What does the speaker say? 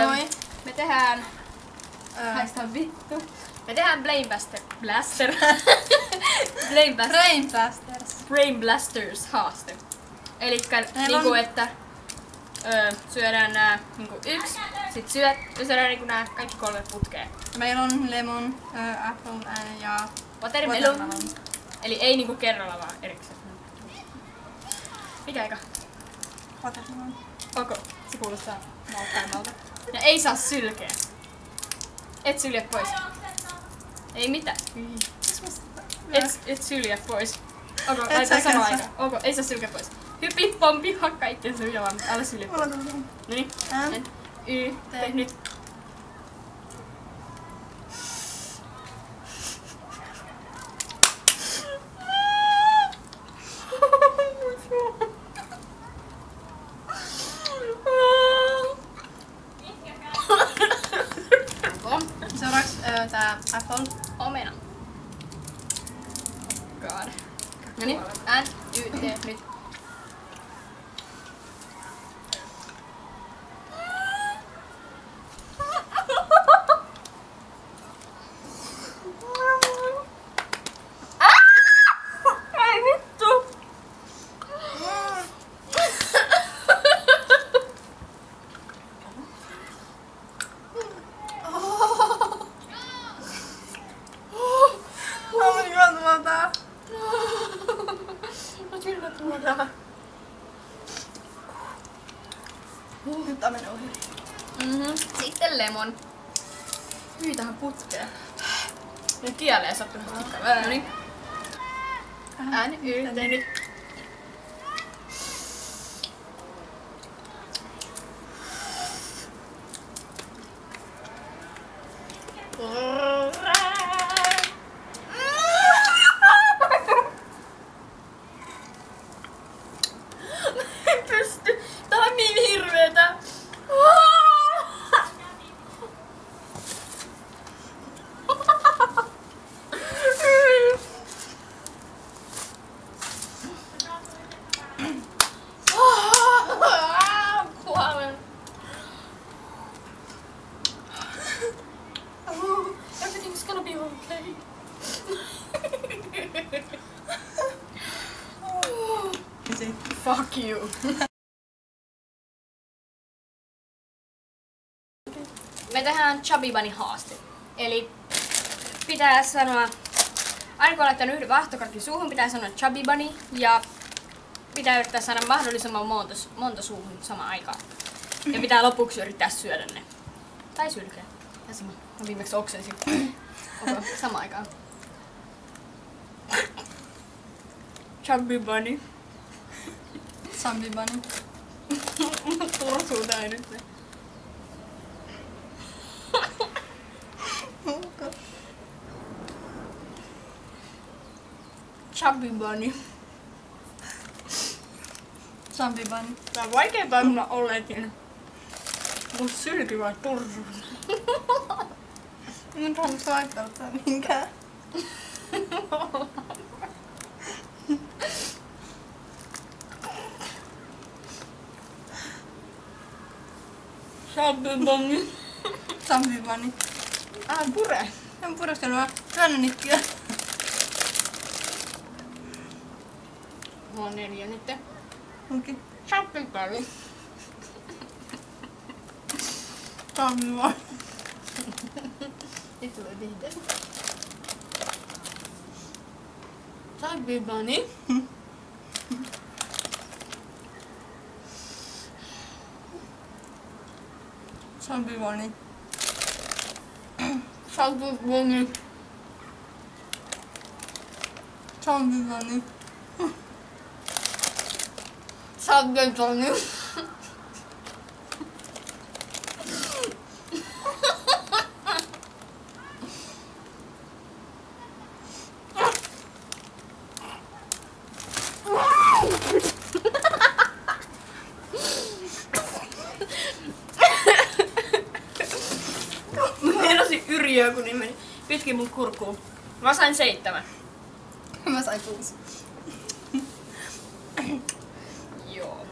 Moi. Me tehdään... Haista vittu. Me tehdään Blaster. Brain Blasters haaste. Elikkä niinku että syödään nää niinku yks, sit syödään niinku nää kaikki 3 putkea. Meillä on lemon, apple ja Watermelon. Eli ei niinku kerralla vaan erikseen. Mikä eka? Watermelon. Koko. Se kuulostaa maukkaimmalta. Ja ei saa sylkeä. Et sylje pois. Ei mitään. Et sylje pois. Ok, laitetaan samaan aikaan. Ok, ei saa sylkeä pois. Hypi, pompi, hakka itse sun jalan. Älä sylje pois. Noniin. Tee nyt. Seuraavaksi tää apple. Omena. God. Noniin. Tee nyt. Nyt tää menee ohi. Sitten lemon. Hyi tähän putkeen. Nyt kieleen sattunut tikkaa. Noniin. Tee nyt. Tää on niin hirveetä. Kuolen. Everything's gonna be okay. Fuck you. Me tehdään Chubby Bunny haaste. Eli pitää sanoa, aina kun laittaa yhden vaahtokarkin suuhun, pitää sanoa Chubby Bunny ja pitää yrittää saada mahdollisimman monta suuhun samaan aikaan. Ja pitää lopuksi yrittää syödä ne. Tai sylkeä. Ja sama. Mä viimeksi oksensin. Samaan aikaan. Chubby Bunny. Chubby Bunny. Tursuu tää nyt. Chubby Bunny. Chubby Bunny. Tää on vaikea tajunnut olleetin. Mun sylki vai tursuu. Mun haluais laittaa tää minkään. Chubby Bunny. Chubby Bunny. Pure. En pureskelua. Työnnä nikkiä. Mulla on 4 nyt. Onkin. Chubby Bunny. Chubby Bunny. Nyt tulee vihde. Chubby Bunny. Chubby Bunny. Chubby Bunny. Chubby Bunny. Chubby Bunny. Yriö, kun niin meni pitkin mun kurkuun. Mä sain 7. Mä sain 6. Joo.